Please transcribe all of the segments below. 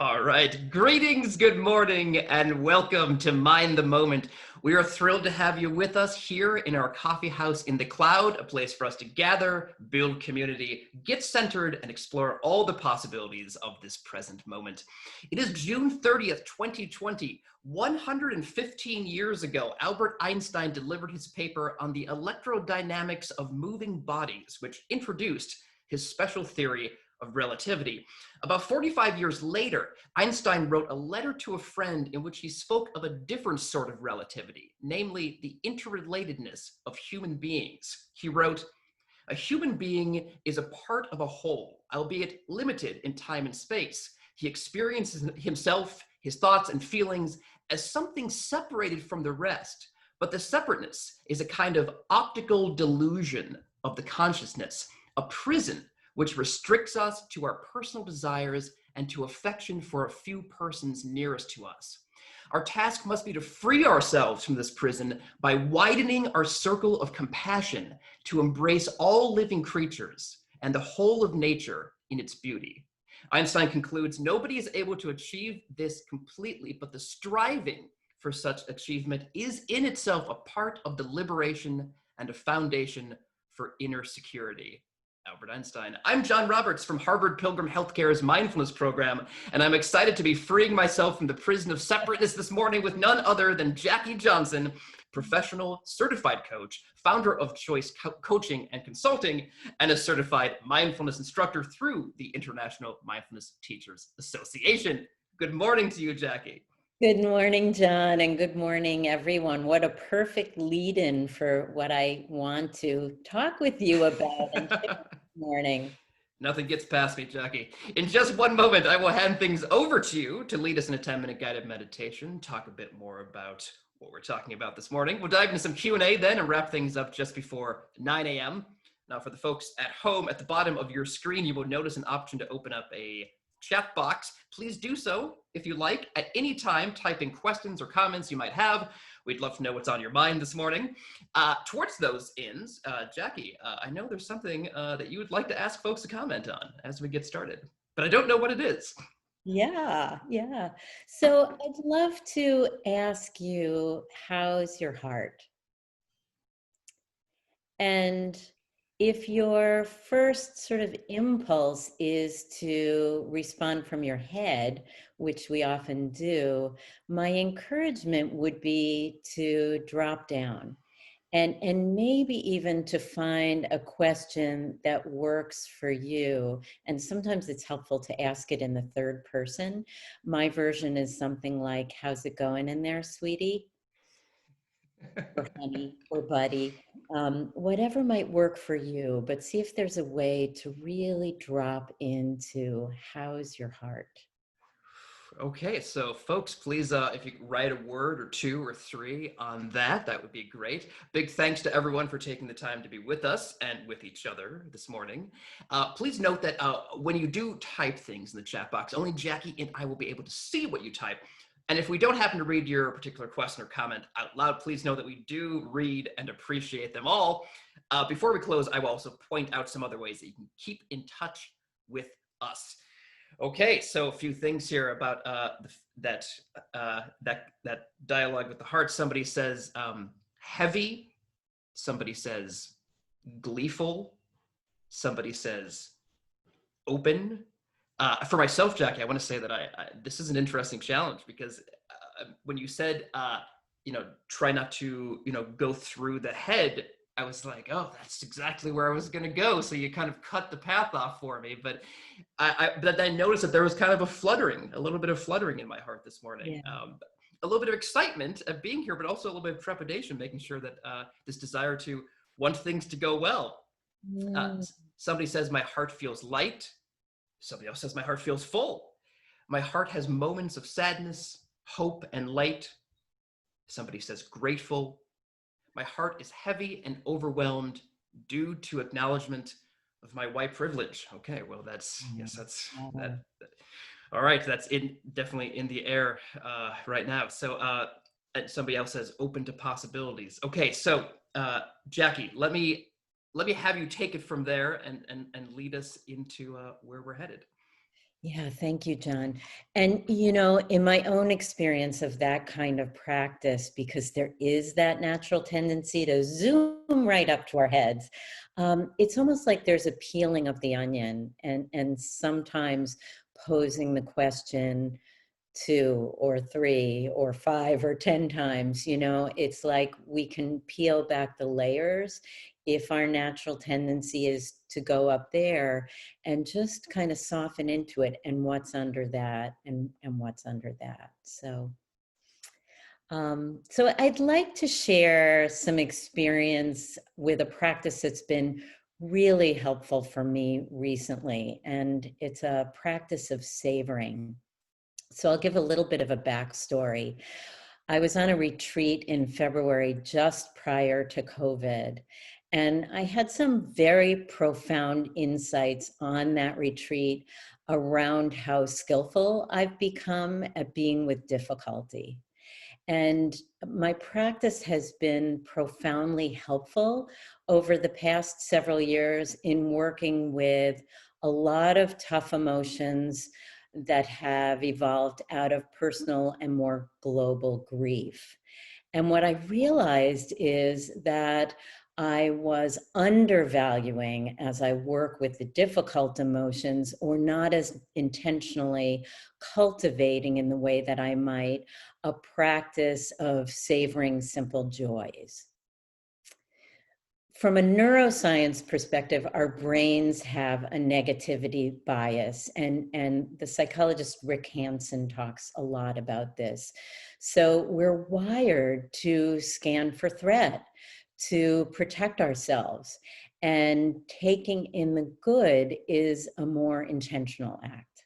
All right. Greetings, good morning, and welcome to Mind the Moment. We are thrilled to have you with us here in our coffee house in the cloud, a place for us to gather, build community, get centered, and explore all the possibilities of this present moment. It is June 30th, 2020. 115 years ago, Albert Einstein delivered his paper on the electrodynamics of moving bodies, which introduced his special theory of relativity. About 45 years later, Einstein wrote a letter to a friend in which he spoke of a different sort of relativity, namely the interrelatedness of human beings. He wrote, "A human being is a part of a whole, albeit limited in time and space. He experiences himself, his thoughts and feelings as something separated from the rest, but the separateness is a kind of optical delusion of the consciousness, a prison which restricts us to our personal desires and to affection for a few persons nearest to us. Our task must be to free ourselves from this prison by widening our circle of compassion to embrace all living creatures and the whole of nature in its beauty." Einstein concludes, nobody is able to achieve this completely, but the striving for such achievement is in itself a part of the liberation and a foundation for inner security. Albert Einstein. I'm John Roberts from Harvard Pilgrim Health Care's mindfulness program, and I'm excited to be freeing myself from the prison of separateness this morning with none other than Jackie Johnson, professional certified coach, founder of Choice Coaching and Consulting, and a certified mindfulness instructor through the International Mindfulness Teachers Association. Good morning to you, Jackie. Good morning, John, and good morning, everyone. What a perfect lead-in for what I want to talk with you about and share this morning. Nothing gets past me, Jackie. In just one moment, I will hand things over to you to lead us in a 10-minute guided meditation, talk a bit more about what we're talking about this morning. We'll dive into some Q&A then and wrap things up just before 9 a.m. Now, for the folks at home, at the bottom of your screen, you will notice an option to open up a chat box. Please do so if you like at any time. Type in questions or comments you might have. We'd love to know what's on your mind this morning. Towards those ends, Jackie, I know there's something that you would like to ask folks to comment on as we get started, but I don't know what it is. Yeah. So I'd love to ask you, how's your heart? And if your first sort of impulse is to respond from your head, which we often do, my encouragement would be to drop down and maybe even to find a question that works for you. And sometimes it's helpful to ask it in the third person. My version is something like, "How's it going in there, sweetie?" Or honey, or buddy, whatever might work for you, but see if there's a way to really drop into how's your heart. Okay, so folks, please, if you could write a word or two or three on that, that would be great. Big thanks to everyone for taking the time to be with us and with each other this morning. Please note that when you do type things in the chat box, only Jackie and I will be able to see what you type. And if we don't happen to read your particular question or comment out loud, please know that we do read and appreciate them all. Before we close, I will also point out some other ways that you can keep in touch with us. Okay, so a few things here about that dialogue with the heart. Somebody says heavy. Somebody says gleeful. Somebody says open. For myself, Jackie, I want to say that this is an interesting challenge because when you said, try not to, go through the head, I was like, oh, that's exactly where I was going to go. So you kind of cut the path off for me. But but I noticed that there was kind of a little bit of fluttering in my heart this morning. Yeah. A little bit of excitement of being here, but also a little bit of trepidation, making sure that this desire to want things to go well. Somebody says, my heart feels light. Somebody else says, my heart feels full. My heart has moments of sadness, hope, and light. Somebody says, grateful. My heart is heavy and overwhelmed due to acknowledgement of my white privilege. Okay, well, that's that. All right, that's definitely in the air right now. So somebody else says, open to possibilities. Okay, so Jackie, let me have you take it from there and lead us into where we're headed. Yeah, thank you, John. And, in my own experience of that kind of practice, because there is that natural tendency to zoom right up to our heads, it's almost like there's a peeling of the onion, and sometimes posing the question, two or three or five or 10 times, it's like we can peel back the layers if our natural tendency is to go up there and just kind of soften into it and what's under that and what's under that. So I'd like to share some experience with a practice that's been really helpful for me recently, and it's a practice of savoring. So I'll give a little bit of a backstory. I was on a retreat in February just prior to COVID, and I had some very profound insights on that retreat around how skillful I've become at being with difficulty. And my practice has been profoundly helpful over the past several years in working with a lot of tough emotions that have evolved out of personal and more global grief. And what I realized is that I was undervaluing as I work with the difficult emotions, or not as intentionally cultivating in the way that I might a practice of savoring simple joys. From a neuroscience perspective, our brains have a negativity bias, and the psychologist Rick Hansen talks a lot about this. So we're wired to scan for threat, to protect ourselves, and taking in the good is a more intentional act.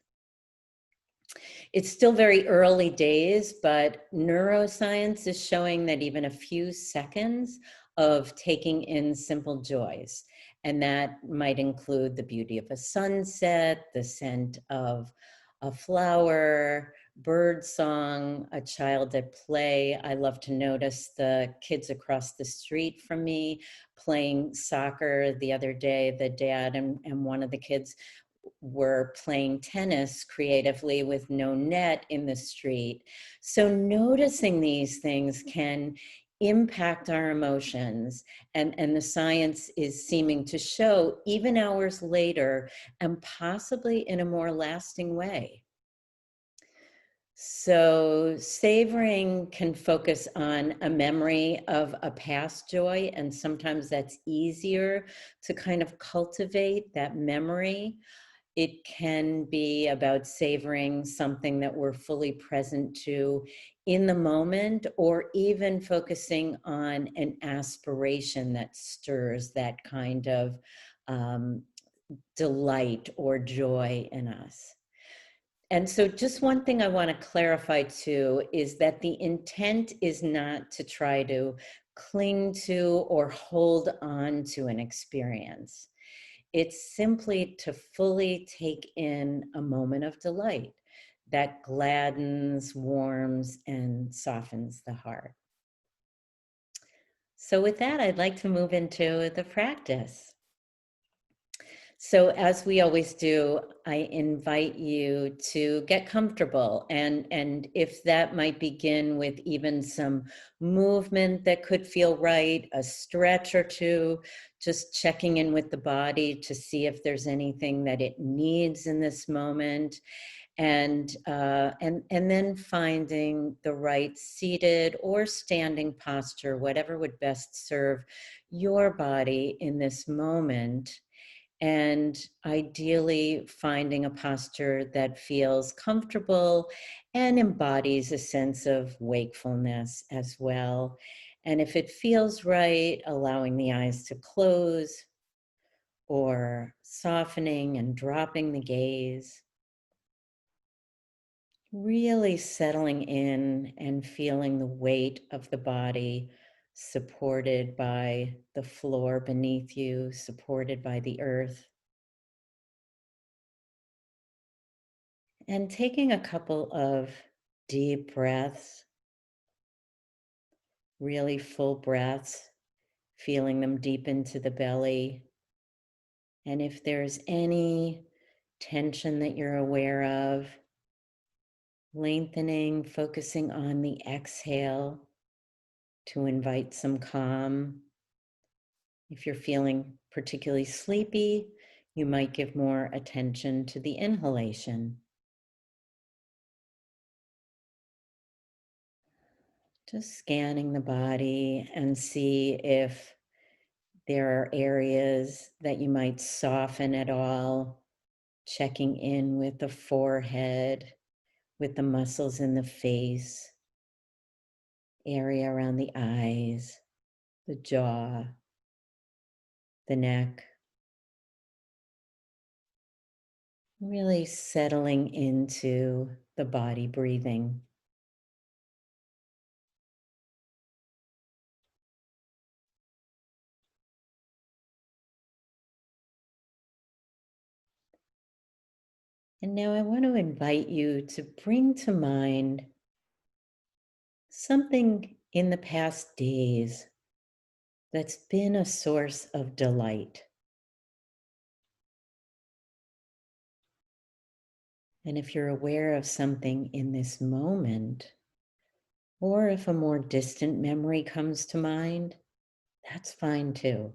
It's still very early days, but neuroscience is showing that even a few seconds of taking in simple joys, and that might include the beauty of a sunset, the scent of a flower, bird song, a child at play. I love to notice the kids across the street from me playing soccer. The other day, the dad and one of the kids were playing tennis creatively with no net in the street. So noticing these things can impact our emotions, and the science is seeming to show even hours later, and possibly in a more lasting way. So savoring can focus on a memory of a past joy, and sometimes that's easier to kind of cultivate that memory. It can be about savoring something that we're fully present to in the moment, or even focusing on an aspiration that stirs that kind of um, delight or joy in us. And so just one thing I want to clarify too is that the intent is not to try to cling to or hold on to an experience. It's simply to fully take in a moment of delight that gladdens, warms, and softens the heart. So with that, I'd like to move into the practice. So as we always do, I invite you to get comfortable, and if that might begin with even some movement that could feel right, a stretch or two, just checking in with the body to see if there's anything that it needs in this moment, and then finding the right seated or standing posture, whatever would best serve your body in this moment, and ideally finding a posture that feels comfortable and embodies a sense of wakefulness as well. And if it feels right, allowing the eyes to close or softening and dropping the gaze. Really settling in and feeling the weight of the body supported by the floor beneath you, supported by the earth. And taking a couple of deep breaths, really full breaths, feeling them deep into the belly. And if there's any tension that you're aware of, lengthening, focusing on the exhale to invite some calm. If you're feeling particularly sleepy, you might give more attention to the inhalation. Just scanning the body and see if there are areas that you might soften at all, checking in with the forehead, with the muscles in the face, area around the eyes, the jaw, the neck. Really settling into the body breathing. And now I want to invite you to bring to mind something in the past days that's been a source of delight. And if you're aware of something in this moment, or if a more distant memory comes to mind, that's fine too.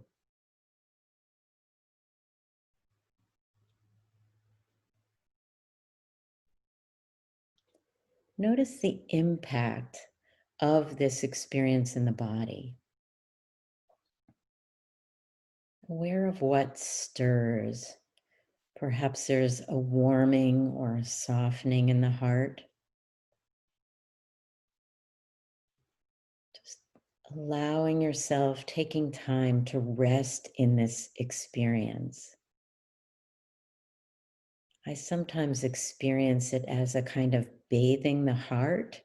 Notice the impact of this experience in the body. Aware of what stirs. Perhaps there's a warming or a softening in the heart. Just allowing yourself, taking time to rest in this experience. I sometimes experience it as a kind of bathing the heart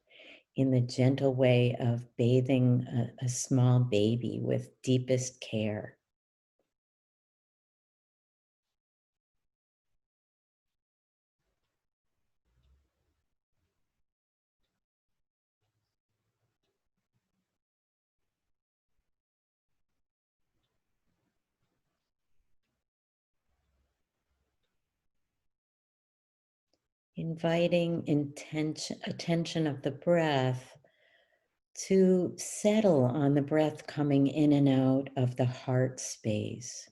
in the gentle way of bathing a small baby with deepest care. Inviting attention of the breath to settle on the breath coming in and out of the heart space.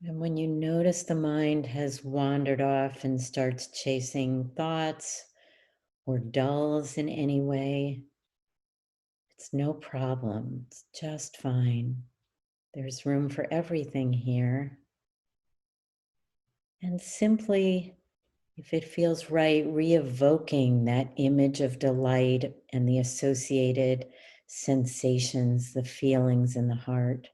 And when you notice the mind has wandered off and starts chasing thoughts or dulls in any way, it's no problem. It's just fine. There's room for everything here. And simply, if it feels right, re-evoking that image of delight and the associated sensations, the feelings in the heart.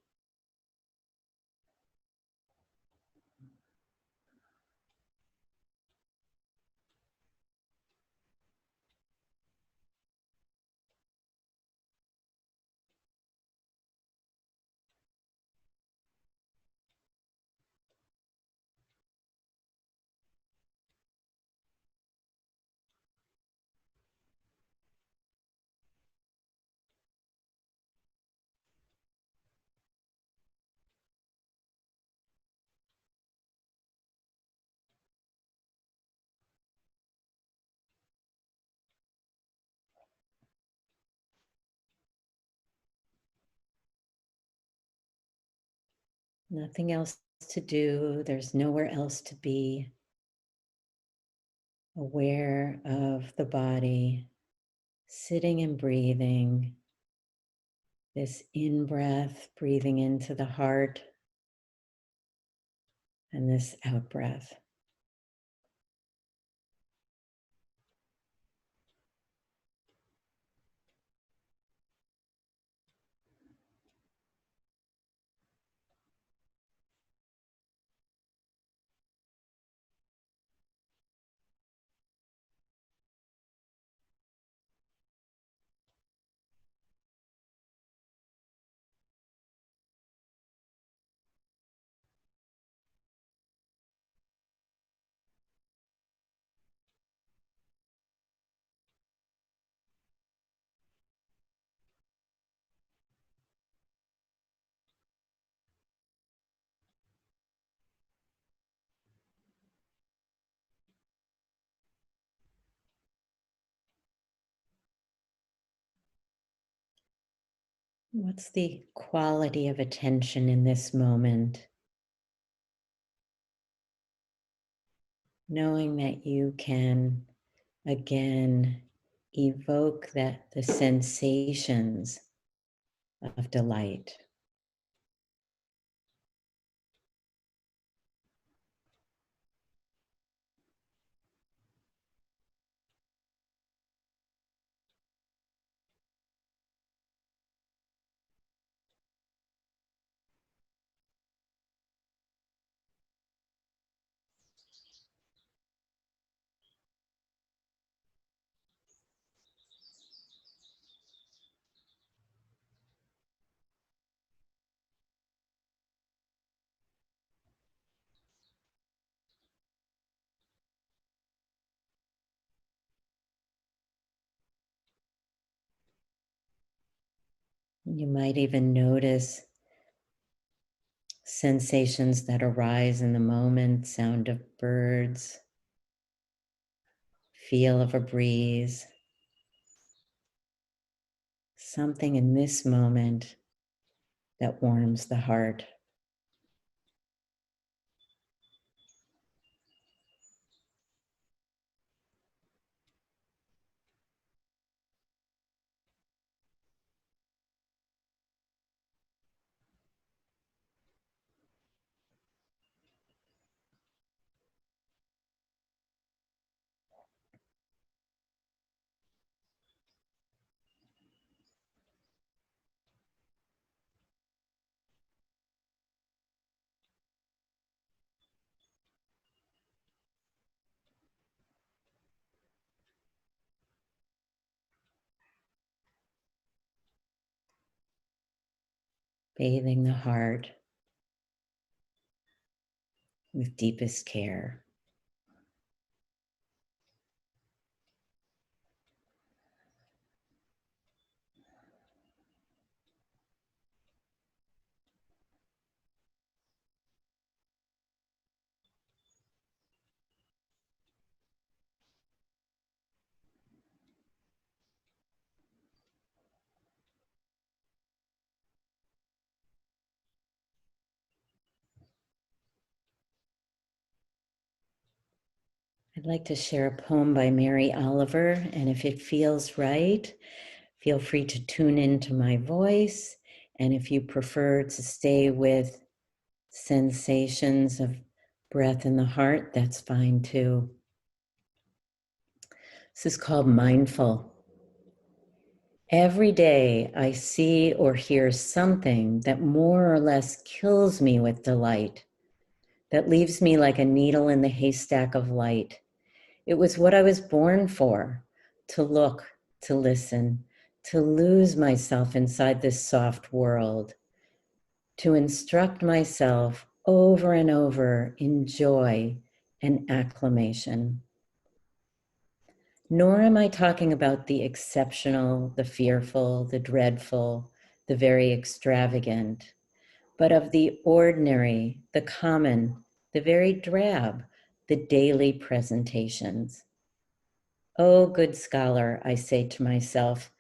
Nothing else to do. There's nowhere else to be. Aware of the body, sitting and breathing. This in breath, breathing into the heart, and this out breath. What's the quality of attention in this moment? Knowing that you can again evoke the sensations of delight. You might even notice sensations that arise in the moment, sound of birds, feel of a breeze, something in this moment that warms the heart. Bathing the heart with deepest care. I'd like to share a poem by Mary Oliver, and if it feels right, feel free to tune into my voice. And if you prefer to stay with sensations of breath in the heart, that's fine too. This is called Mindful. Every day I see or hear something that more or less kills me with delight, that leaves me like a needle in the haystack of light. It was what I was born for, to look, to listen, to lose myself inside this soft world, to instruct myself over and over in joy and acclamation. Nor am I talking about the exceptional, the fearful, the dreadful, the very extravagant, but of the ordinary, the common, the very drab, the daily presentations. Oh, good scholar, I say to myself,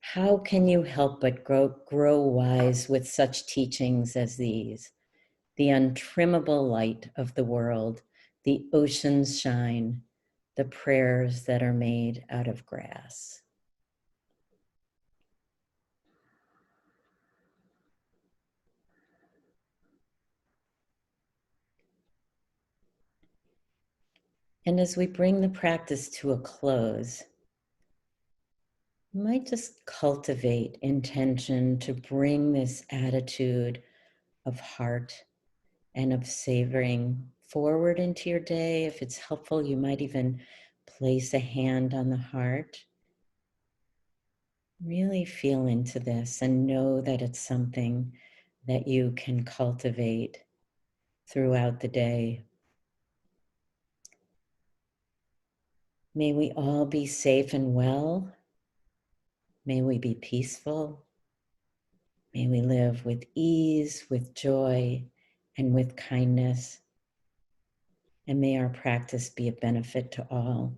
how can you help but grow wise with such teachings as these? The untrimmable light of the world, the ocean's shine, the prayers that are made out of grass. And as we bring the practice to a close, you might just cultivate intention to bring this attitude of heart and of savoring forward into your day. If it's helpful, you might even place a hand on the heart. Really feel into this and know that it's something that you can cultivate throughout the day. May we all be safe and well. May we be peaceful. May we live with ease, with joy, and with kindness. And may our practice be a benefit to all.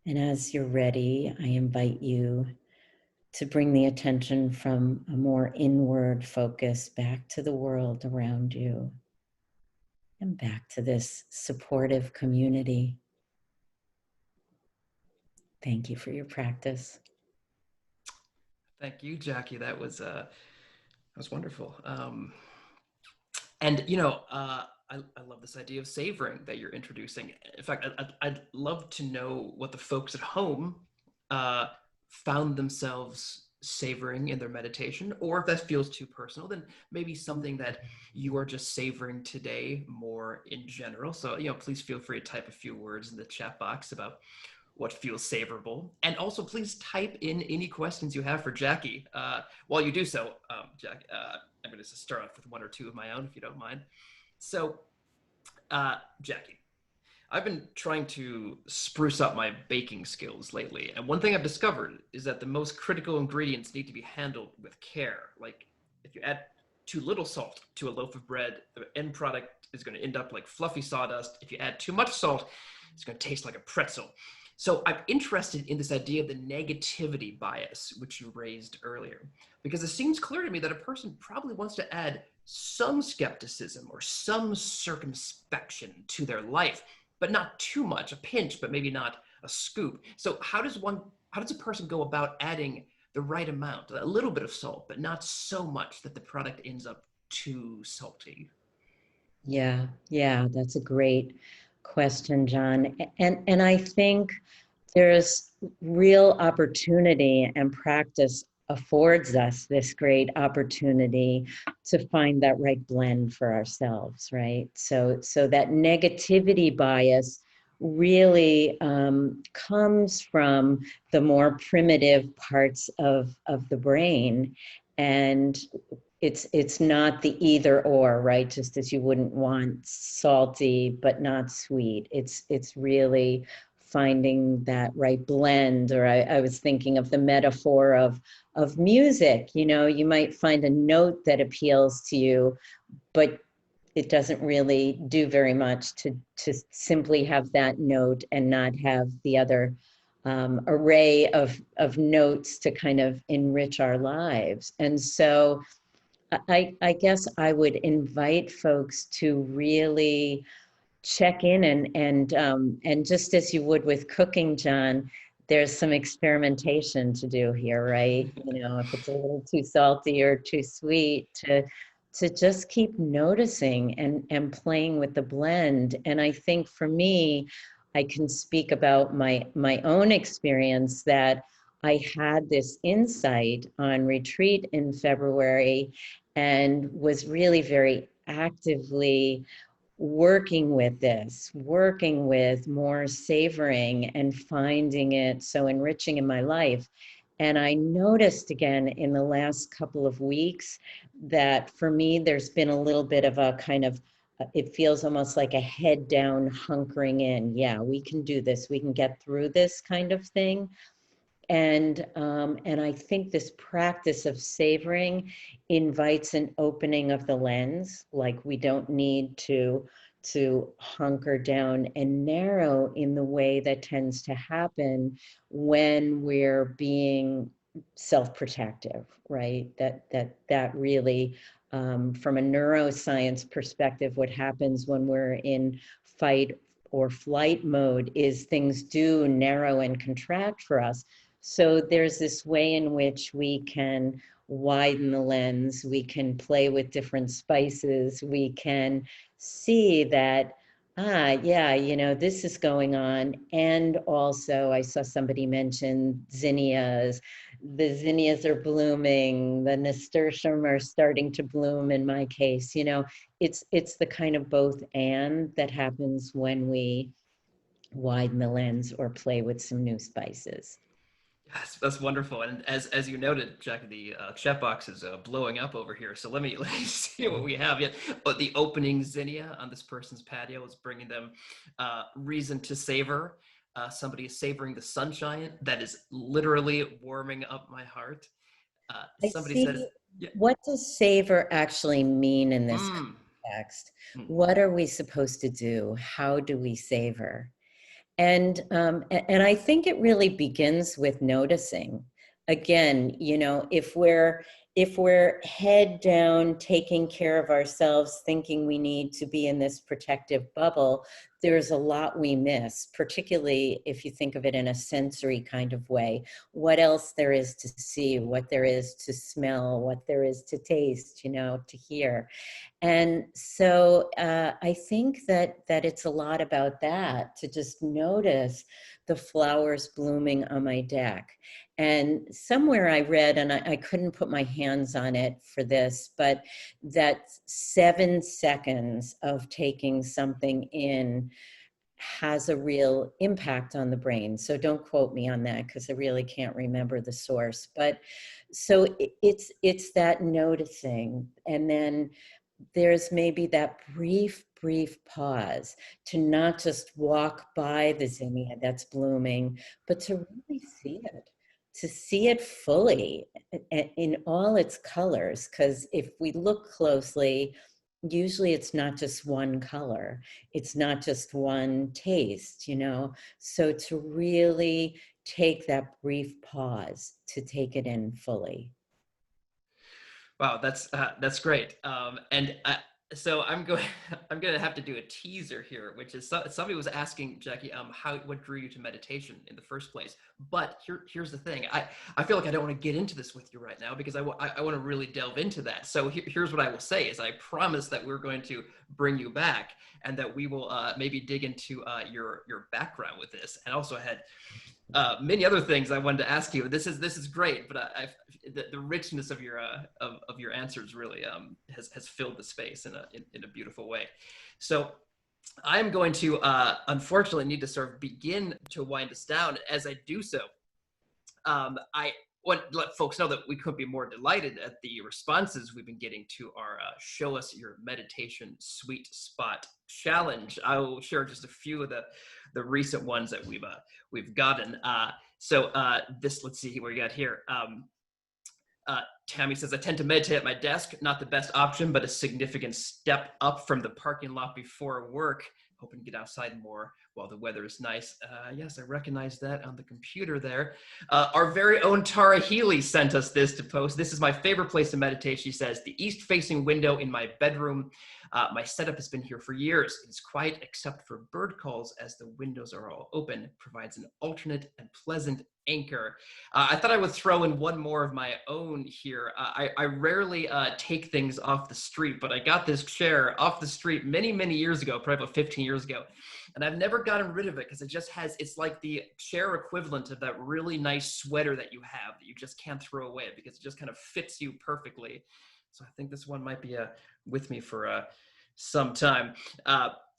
And as you're ready, I invite you to bring the attention from a more inward focus back to the world around you and back to this supportive community. Thank you for your practice. Thank you, Jackie. That was wonderful. And I love this idea of savoring that you're introducing. In fact, I'd love to know what the folks at home found themselves savoring in their meditation, or if that feels too personal, then maybe something that you are just savoring today more in general. So, please feel free to type a few words in the chat box about what feels savorable. And also please type in any questions you have for Jackie. While you do so, Jackie, I'm going to start off with one or two of my own, if you don't mind. So, Jackie, I've been trying to spruce up my baking skills lately. And one thing I've discovered is that the most critical ingredients need to be handled with care. Like if you add too little salt to a loaf of bread, the end product is going to end up like fluffy sawdust. If you add too much salt, it's going to taste like a pretzel. So I'm interested in this idea of the negativity bias, which you raised earlier, because it seems clear to me that a person probably wants to add some skepticism or some circumspection to their life, but not too much, a pinch, but maybe not a scoop. So how does a person go about adding the right amount, a little bit of salt, but not so much that the product ends up too salty? Yeah, that's a great question, John. And I think there's real opportunity, and practice affords us this great opportunity to find that right blend for ourselves, right? So that negativity bias really comes from the more primitive parts of the brain, and it's not the either or, right? Just as you wouldn't want salty but not sweet. It's really finding that right blend. Or I was thinking of the metaphor of music. You might find a note that appeals to you, but it doesn't really do very much to simply have that note and not have the other array of notes to kind of enrich our lives. And so I guess I would invite folks to really check in and just as you would with cooking, John, there's some experimentation to do here, right? If it's a little too salty or too sweet, to just keep noticing and playing with the blend. And I think for me, I can speak about my own experience that I had this insight on retreat in February and was really very actively working with more savoring and finding it so enriching in my life. And I noticed again in the last couple of weeks that for me, there's been a little bit of a kind of, it feels almost like a head down hunkering in. Yeah, we can do this. We can get through this kind of thing. And I think this practice of savoring invites an opening of the lens. Like we don't need to hunker down and narrow in the way that tends to happen when we're being self-protective, right? That really, from a neuroscience perspective, what happens when we're in fight or flight mode is things do narrow and contract for us. So there's this way in which we can widen the lens, we can play with different spices, we can see that, this is going on. And also I saw somebody mention zinnias. The zinnias are blooming, the nasturtium are starting to bloom in my case. It's the kind of both and that happens when we widen the lens or play with some new spices. Yes, that's wonderful. And as you noted, Jack, the chat box is blowing up over here. So let me see what we have. Yet, but the opening zinnia on this person's patio is bringing them reason to savor. Somebody is savoring the sunshine that is literally warming up my heart. I Somebody says, see. yeah, What does savor actually mean in this mm, context? mm. What are we supposed to do? How do we savor? And I think it really begins with noticing. again, if we're head down taking care of ourselves, thinking we need to be in this protective bubble, there's a lot we miss, particularly if you think of it in a sensory kind of way. What else there is to see, what there is to smell, what there is to taste, to hear. And so I think that it's a lot about that, to just notice the flowers blooming on my deck. And somewhere I read, and I couldn't put my hands on it for this, but that 7 seconds of taking something in has a real impact on the brain. So don't quote me on that, because I really can't remember the source. But so it's that noticing, and then there's maybe that brief pause to not just walk by the zinnia that's blooming, but to really see it, to see it fully in all its colors. Because if we look closely, usually it's not just one color, it's not just one taste, So to really take that brief pause to take it in fully. Wow, that's great. So I'm going I'm going to have to do a teaser here, which is somebody was asking Jackie, what drew you to meditation in the first place? But here's the thing. I feel like I don't want to get into this with you right now, because I want to really delve into that. So here's what I will say is I promise that we're going to bring you back, and that we will maybe dig into your background with this, and also had many other things I wanted to ask you. This is great, but the richness of your answers really has filled the space in a beautiful way. So I'm going to unfortunately need to sort of begin to wind us down. As I do so, I want to let folks know that we couldn't be more delighted at the responses we've been getting to our Show Us Your Meditation Sweet Spot challenge. I will share just a few of the recent ones that we've gotten. Let's see what we got here. Tammy says, I tend to meditate at my desk. Not the best option, but a significant step up from the parking lot before work. Hoping to get outside more while the weather is nice. Yes, I recognize that on the computer there. Our very own Tara Healy sent us this to post. This is my favorite place to meditate. She says, the east-facing window in my bedroom. My setup has been here for years. It's quiet except for bird calls, as the windows are all open. Provides an alternate and pleasant anchor. I thought I would throw in one more of my own here. I rarely take things off the street, but I got this chair off the street many, many years ago, probably about 15 years ago. And I've never gotten rid of it, because it's like the chair equivalent of that really nice sweater that you have that you just can't throw away, because it just kind of fits you perfectly. So I think this one might be with me for some time.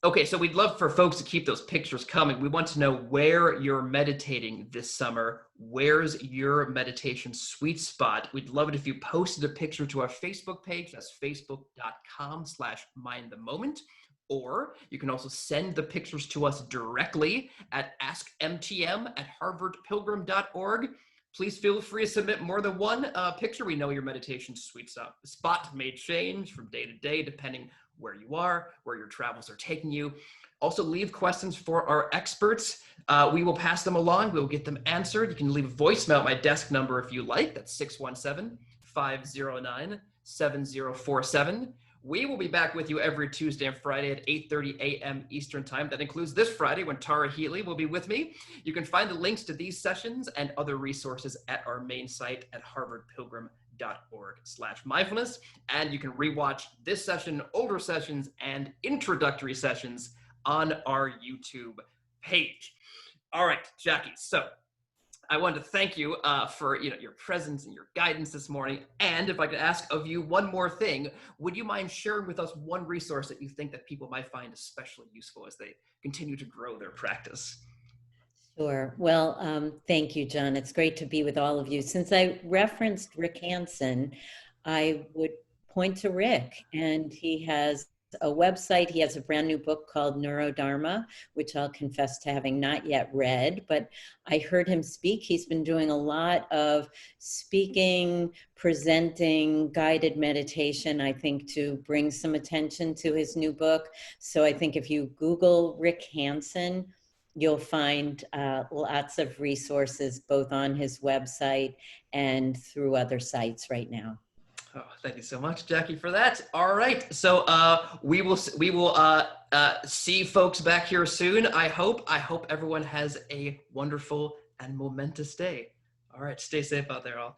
Okay, so we'd love for folks to keep those pictures coming. We want to know where you're meditating this summer. Where's your meditation sweet spot? We'd love it if you posted a picture to our Facebook page. That's facebook.com/mindthemoment. Or you can also send the pictures to us directly at askmtm@harvardpilgrim.org. Please feel free to submit more than one picture. We know your meditation sweet spot may change from day to day, depending where you are, where your travels are taking you. Also, leave questions for our experts. We will pass them along. We will get them answered. You can leave a voicemail at my desk number if you like. That's 617-509-7047. We will be back with you every Tuesday and Friday at 8:30 a.m. Eastern Time. That includes this Friday, when Tara Healy will be with me. You can find the links to these sessions and other resources at our main site at harvardpilgrim.org/mindfulness. And you can rewatch this session, older sessions, and introductory sessions on our YouTube page. All right, Jackie. So I wanted to thank you for your presence and your guidance this morning. And if I could ask of you one more thing, would you mind sharing with us one resource that you think that people might find especially useful as they continue to grow their practice? Sure. Well, thank you, John. It's great to be with all of you. Since I referenced Rick Hansen, I would point to Rick, and he has a website. He has a brand new book called Neurodharma, which I'll confess to having not yet read, but I heard him speak. He's been doing a lot of speaking, presenting, guided meditation, I think, to bring some attention to his new book. So I think if you Google Rick Hansen, you'll find lots of resources both on his website and through other sites right now. Oh, thank you so much, Jackie, for that. All right, so we will see folks back here soon. I hope everyone has a wonderful and momentous day. All right, stay safe out there, all.